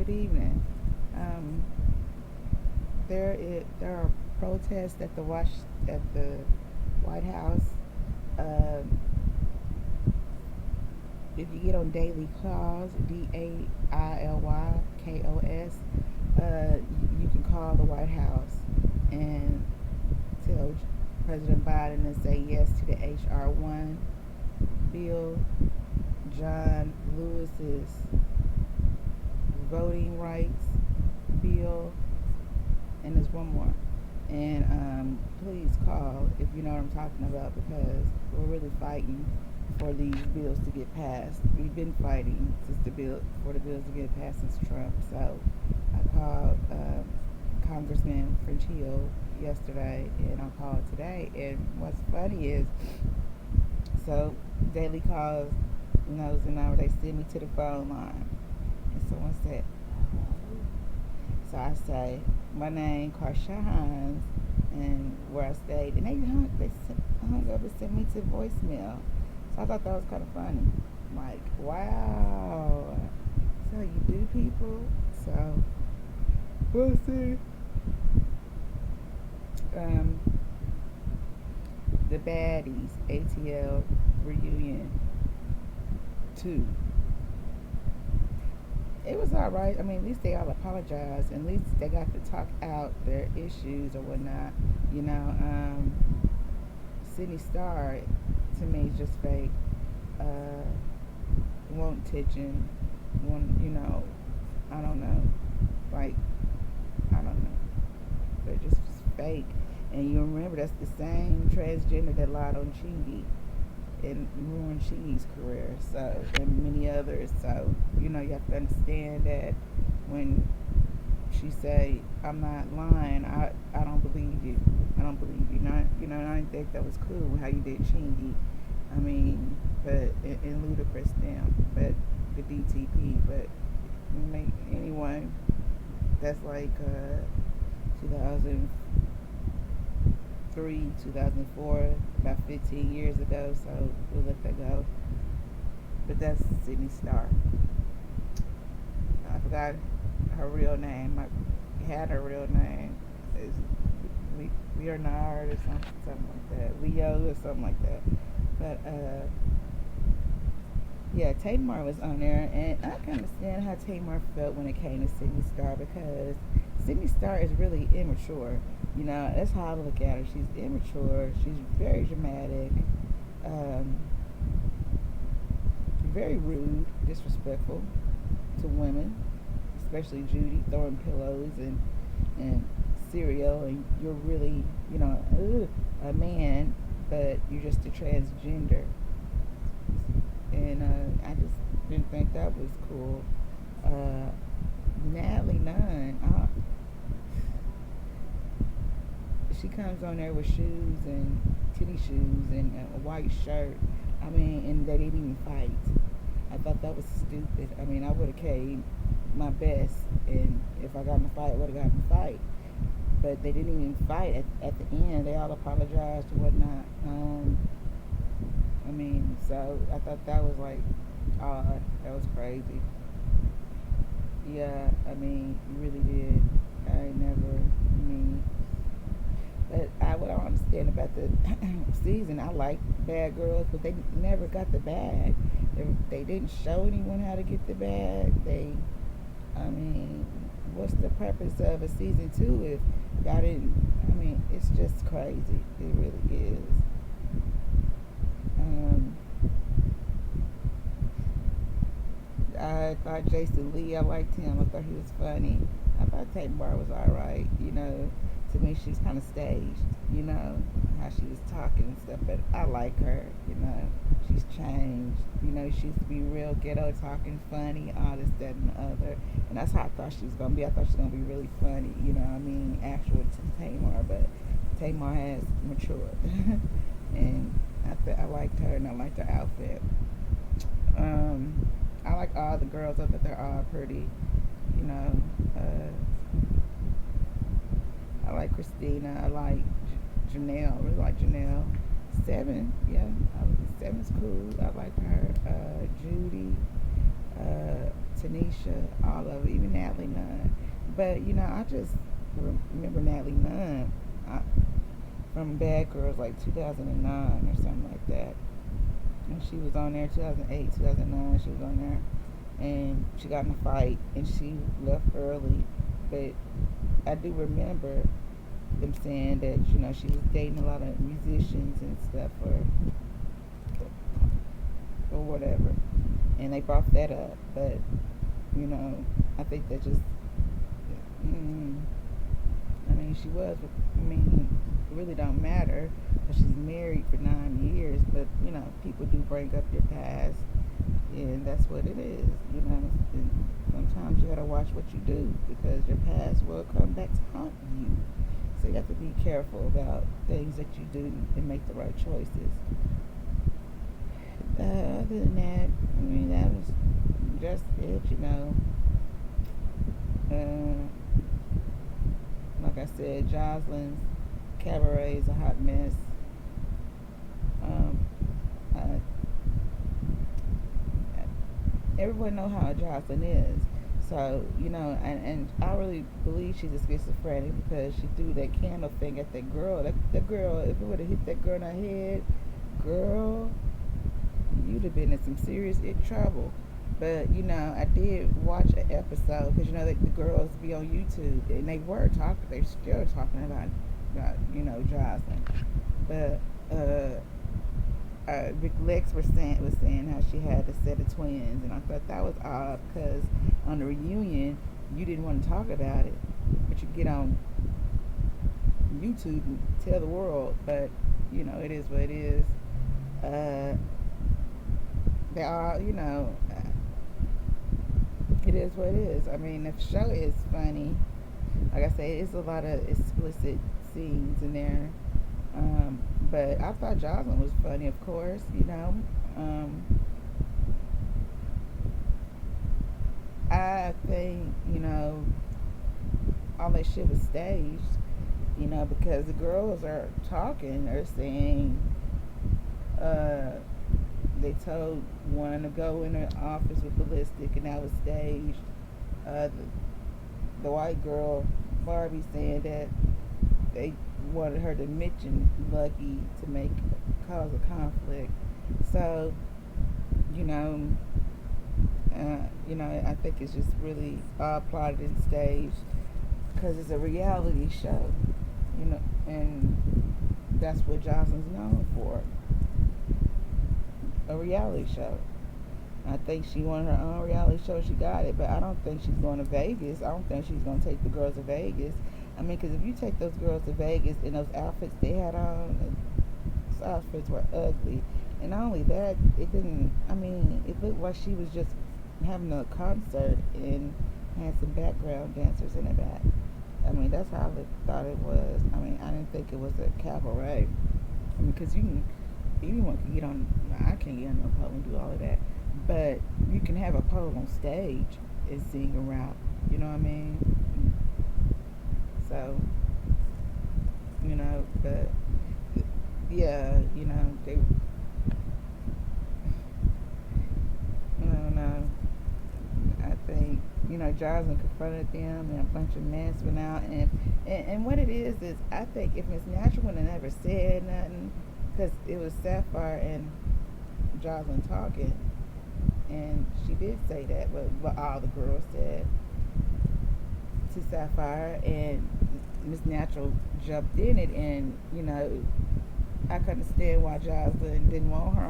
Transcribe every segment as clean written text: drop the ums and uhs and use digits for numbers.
Good evening. Um, there are protests at the White House. Um, if you get on Daily Calls, DAILYKOS, you can call the White House and tell President Biden to say yes to the HR1 bill, John Lewis's voting rights bill, and there's one more. And please call if you know what I'm talking about, because we're really fighting for these bills to get passed. We've been fighting since for the bills to get passed since Trump. So I called Congressman Frenchio yesterday, and I'll call it today. And what's funny is, so Daily Calls knows the number. They send me to the phone line, and someone said, so I say my name, Karsha Hines, and where I stayed, and they hung up and sent me to voicemail. So I thought that was kind of funny. Like, wow, that's how you do people. So we'll see. Um, the Baddies ATL reunion 2. It was all right. I mean, at least they all apologized. At least they got to talk out their issues or whatnot. You know, Sydney Star to me is just fake. Won't attention. I don't know. Like, I don't know. They're just fake. And you remember that's the same transgender that lied on Chingy and ruined Chingy's career, so, and many others. So, you have to understand that when she say, I'm not lying, I don't believe you. I don't believe you. Not, I didn't think that was cool how you did Chingy. I mean, but, and Ludacris them, but the DTP, but anyway, that's like 2003, 2004, about 15 years ago, so we'll let that go. But that's Sydney Star. I forgot her real name. I had her real name. It's Leonard or something like that. Leo or something like that. But yeah, Tamar was on there, and I can understand how Tamar felt when it came to Sydney Star, because Sydney Star is really immature. That's how I look at her. She's immature. She's very dramatic, very rude, disrespectful to women, especially Judy, throwing pillows and cereal, and you're really, a man, but you're just a transgender. And I just didn't think that was cool. Natalie Nunn, she comes on there with shoes and titty shoes and a white shirt. I mean, and they didn't even fight. I thought that was stupid. I mean, I would have came my best, and if I got in a fight, I would have gotten in a fight. But they didn't even fight at the end. They all apologized and whatnot. I mean, so I thought that was like odd. That was crazy. Yeah, I mean, you really did. But what I don't understand about the season, I like Bad Girls, but they never got the bag. They didn't show anyone how to get the bag. I mean, what's the purpose of a season 2 if y'all didn't? I mean, it's just crazy. It really is. I thought Jason Lee, I liked him. I thought he was funny. I thought Tamar was alright. To me, she's kind of staged, how she was talking and stuff. But I like her, She's changed. She used to be real ghetto, talking funny, all this, that, and the other. And that's how I thought she was going to be. I thought she was going to be really funny, actual Tamar. But Tamar has matured. And I liked her, and I liked her outfit. I like all the girls. I thought they're all pretty. I like Christina. I like Janelle. I really like Janelle. Seven, yeah. Seven's cool. I like her. Judy. Tanisha, all of it, even Natalie Nunn. But I just remember Natalie Nunn from Bad Girls, like 2009 or something like that. And she was on there 2008, 2009. She was on there, and she got in a fight, and she left early. But I do remember them saying that she was dating a lot of musicians and stuff, or whatever, and they brought that up. But I think that just, mm, I mean, she was. I mean, it really don't matter because she's married for 9 years. But people do bring up your past, and that's what it is. And sometimes you gotta watch what you do because your past will come back to haunt you. So you have to be careful about things that you do and make the right choices. Other than that, I mean, that was just it. Uh, like I said, Joslyn's cabaret is a hot mess. Um, uh, Everyone know how Joslyn is. So, and I really believe she's a schizophrenic because she threw that candle thing at that girl. That girl, if it would have hit that girl in her head, girl, you'd have been in some serious trouble. But I did watch an episode because the girls be on YouTube and they're still talking about Jocelyn. But Big Lex was saying how she had a set of twins, and I thought that was odd because on the reunion you didn't want to talk about it, but you get on YouTube and tell the world. But it is what it is. They are, it is what it is. I mean, the show is funny. Like I say, it's a lot of explicit scenes in there. But I thought Jocelyn was funny, of course. I think, all that shit was staged, because the girls are talking, they're saying, they told one to go in her office with ballistic, and that was staged. The white girl, Barbie, saying that they wanted her to mention Lucky to cause a conflict. So, I think it's just really all plotted and staged because it's a reality show, and that's what Jocelyn's known for, a reality show. I think she wanted her own reality show. She got it, but I don't think she's going to Vegas. I don't think she's going to take the girls to Vegas. I mean, because if you take those girls to Vegas and those outfits they had on, those outfits were ugly. And not only that, it didn't, I mean, it looked like she was just having a concert and had some background dancers in the back. I mean, that's how I thought it was. I mean, I didn't think it was a cabaret. I mean, because anyone can get on, I can't get on no pole and do all of that. But you can have a pole on stage and sing around. You know what I mean? So, but yeah, they, I don't know. I think, Joslyn confronted them and a bunch of mess went out. And what it is, I think if Miss Natural would have never said nothing, because it was Sapphire and Joslyn talking, and she did say that, what all the girls said to Sapphire, and Miss Natural jumped in it, and I can understand why Joslyn didn't want her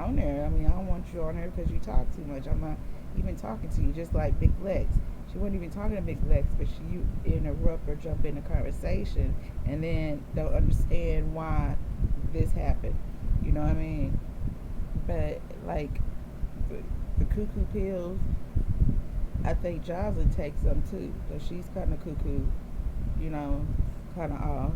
on there. I mean, I don't want you on there because you talk too much. I'm not even talking to you, just like Big Lex. She wasn't even talking to Big Lex, but you interrupt or jump in the conversation and then don't understand why this happened. You know what I mean? But like the cuckoo pills, I think Joslyn takes them too, because she's kind of cuckoo, kind of off.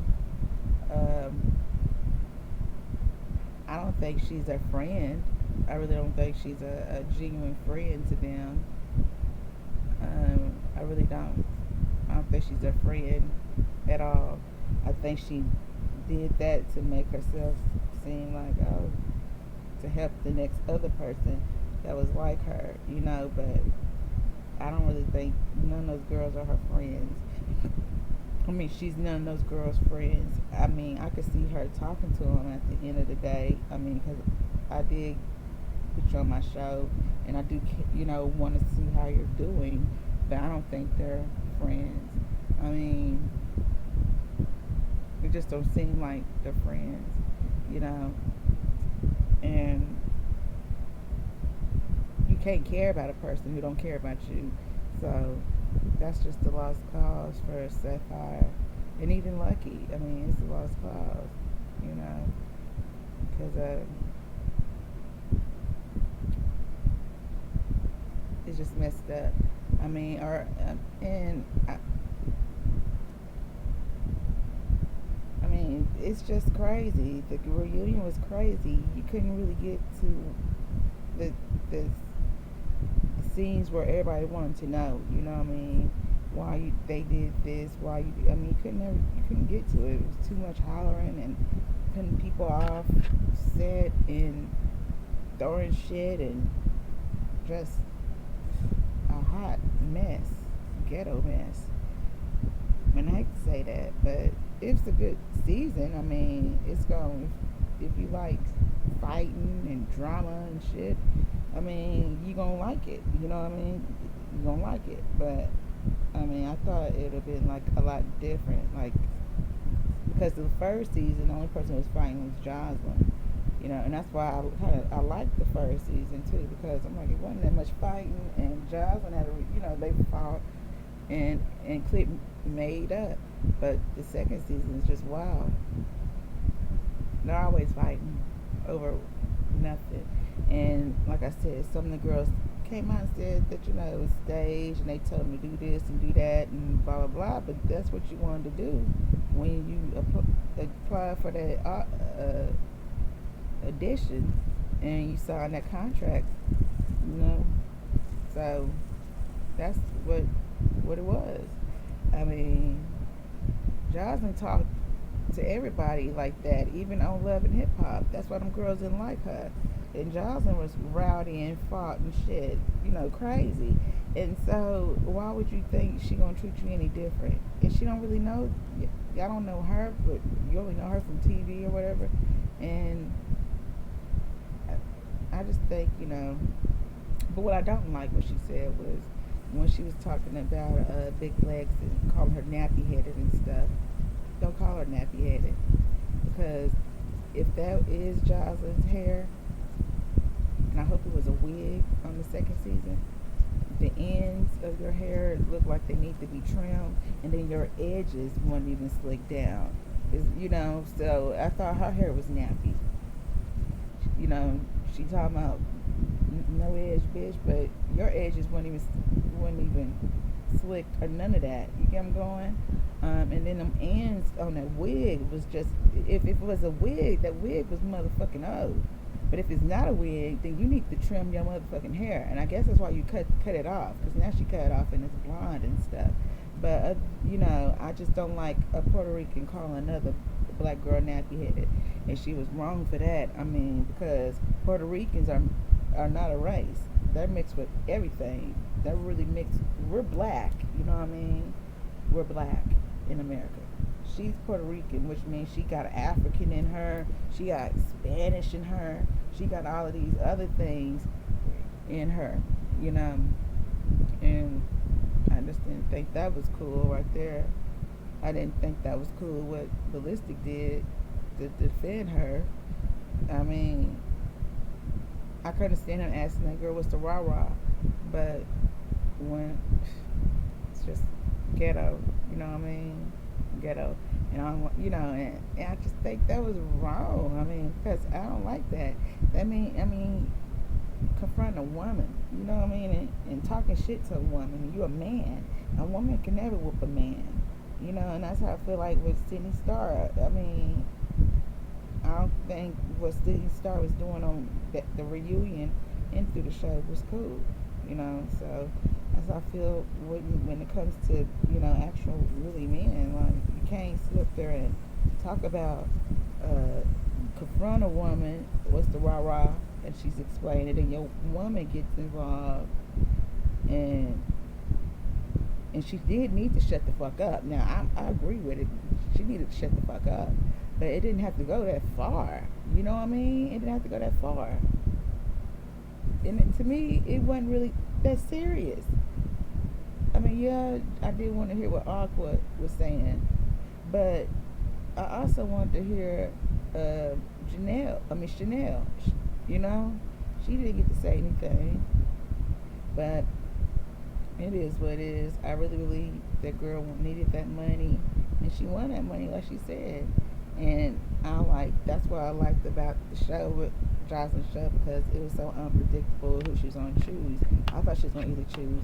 I don't think she's a friend. I really don't think she's a genuine friend to them. I really don't. I don't think she's a friend at all. I think she did that to make herself seem like, oh, to help the next other person that was like her, but I don't really think none of those girls are her friends. I mean, she's none of those girls' friends. I mean, I could see her talking to them at the end of the day. I mean, because I did put you on my show, and I do, want to see how you're doing, but I don't think they're friends. I mean, it just don't seem like they're friends, you know. And you can't care about a person who don't care about you. So that's just a lost cause for Sapphire, and even Lucky. I mean, it's a lost cause, you know, because it's just messed up. I mean, and I mean, it's just crazy. The reunion was crazy. You couldn't really get to the the scenes where everybody wanted to know. You know what I mean? Why they did this? Why you? I mean, you couldn't get to it. It was too much hollering and cutting people off, set and throwing shit and just a hot mess, ghetto mess. I mean, I hate to say that, but it's a good season. I mean, it's going. If you like fighting and drama and shit, I mean, you gonna like it. You know what I mean? You gonna like it. But I mean, I thought it'd have been like a lot different. Like because the first season, the only person who was fighting was Joslyn. You know, and that's why I liked the first season too, because I'm like, it wasn't that much fighting, and Joslyn had they fought and Clip made up. But the second season is just wild. They're always fighting over nothing. And like I said, some of the girls came out and said that it was staged, and they told them to do this and do that and blah blah blah. But that's what you wanted to do when you apply for that audition and you signed that contract. You know, so that's what it was. I mean, Jocelyn talked to everybody like that, even on Love and Hip Hop. That's why them girls didn't like her. And Jocelyn was rowdy and fought and shit, crazy. And so why would you think she gonna treat you any different? And she don't really know. Y'all don't know her, but you only know her from TV or whatever. And I just think, But what I don't like what she said was when she was talking about big legs and calling her nappy headed and stuff. Don't call her nappy headed, because if that is Jocelyn's hair, and I hope it was a wig on the second season, the ends of your hair look like they need to be trimmed, and then your edges weren't even slicked down. So I thought her hair was nappy. She talking about no edge, bitch, but your edges weren't even slicked or none of that. You get them going? And then them ends on that wig was just, if it was a wig, that wig was motherfucking old. But if it's not a wig, then you need to trim your motherfucking hair. And I guess that's why you cut it off, because now she cut it off and it's blonde and stuff. But, I just don't like a Puerto Rican calling another black girl nappy headed. And she was wrong for that. I mean, because Puerto Ricans are not a race. They're mixed with everything. They're really mixed. We're black, you know what I mean? We're black in America. She's Puerto Rican, which means she got African in her. She got Spanish in her. She got all of these other things in her, And I just didn't think that was cool right there. I didn't think that was cool what Ballistic did to defend her. I mean, I couldn't stand him asking that girl what's the rahrah, but when it's just ghetto, you know what I mean? Ghetto, and and I just think that was wrong. I mean, because I don't like that. I mean, confronting a woman, you know what I mean, and talking shit to a woman. You a man. A woman can never whoop a man, and that's how I feel like with Sydney Star. I mean, I don't think what Sydney Star was doing on the reunion and through the show was cool, So that's how I feel when it comes to actual really men. Like, you can't sit up there and talk about confront a woman, what's the rah rah, and she's explaining it, and your woman gets involved and And she did need to shut the fuck up. Now, I agree with it. She needed to shut the fuck up. But it didn't have to go that far. You know what I mean? It didn't have to go that far. And to me, it wasn't really that serious. I mean, yeah, I did want to hear what Aqua was saying. But I also wanted to hear Chanel. You know? She didn't get to say anything. But it is what it is. I really believe that girl needed that money, and she won that money, like she said. And that's what I liked about the show with Joslyn's show, because it was so unpredictable who she was gonna choose. I thought she was gonna either choose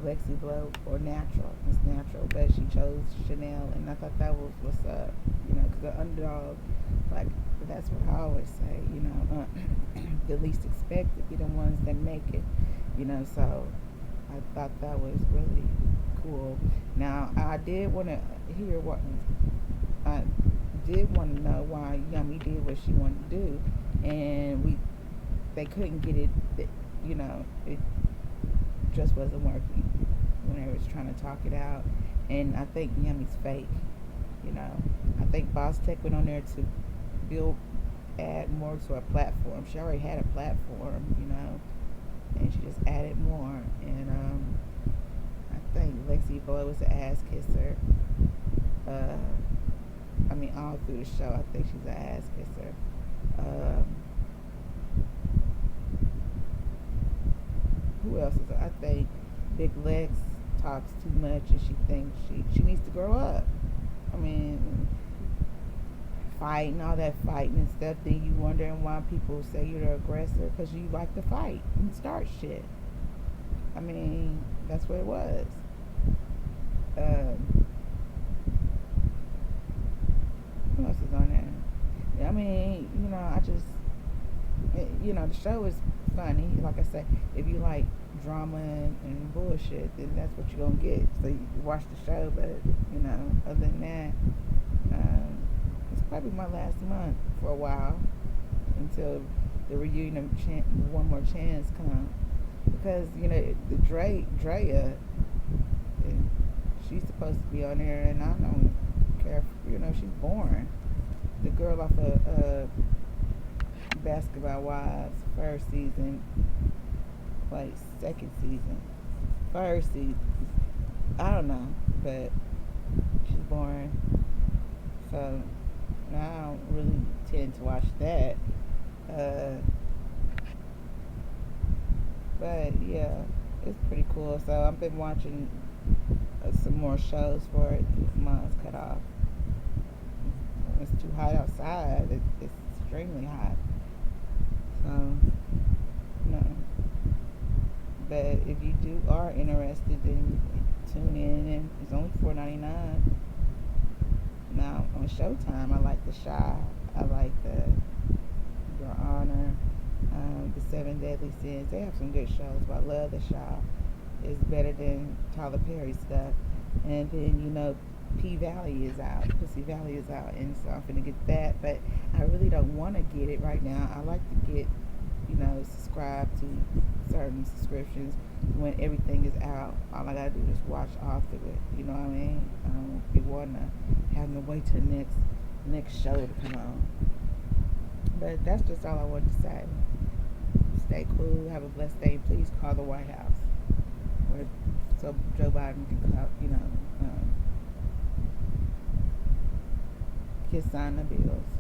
Lexi Blow or Miss Natural, but she chose Chanel, and I thought that was what's up. You know, because the underdog, like that's what I always say. You know, the least expected be the ones that make it. You know, so I thought that was really cool. Now, I did want to hear what I did want to know why Yummy did what she wanted to do, and they couldn't get it. You know, it just wasn't working when they was trying to talk it out. And I think Yummy's fake. You know, I think Boss Tech went on there to add more to her platform. She already had a platform, you know, and she just added more. And I think Lexi Boy was an ass kisser. I mean, all through the show, I think she's an ass kisser. Who else is there? I think Big Lex talks too much, and she thinks she needs to grow up. I mean, fighting, all that fighting and stuff. Then you wondering why people say you're the aggressor, because you like to fight and start shit. I mean, that's what it was. Who else is on there? I mean, you know, the show is funny. Like I said, if you like drama and bullshit, then that's what you're gonna get. So you watch the show, but you know, other than that, it's probably my last month for a while until the reunion of One More Chance comes. Because you know, the Drea, she's supposed to be on there, and I don't care. You know, she's boring. The girl off of Basketball Wives first season, like second season, first season, I don't know, but she's boring. So I don't really tend to watch that. But yeah, it's pretty cool. So I've been watching some more shows for it. Mine's cut off. It's too hot outside. It's extremely hot. So no. But if you are interested, then tune in, and it's only $4.99. Now on Showtime, I like The Shy. I like Your Honor, The Seven Deadly Sins. They have some good shows, but I love The Shy. It's better than Tyler Perry stuff. And then you know, P Valley is out. Pussy Valley is out, and so I'm gonna get that. But I really don't want to get it right now. I like to get, you know, subscribe to certain subscriptions when everything is out. All I gotta do is watch off of it. You know what I mean? I don't be wanting to having to wait till the next show to come on. But that's just all I wanted to say. Stay cool. Have a blessed day. Please call the White House, so Joe Biden can call, you know, sign the bills.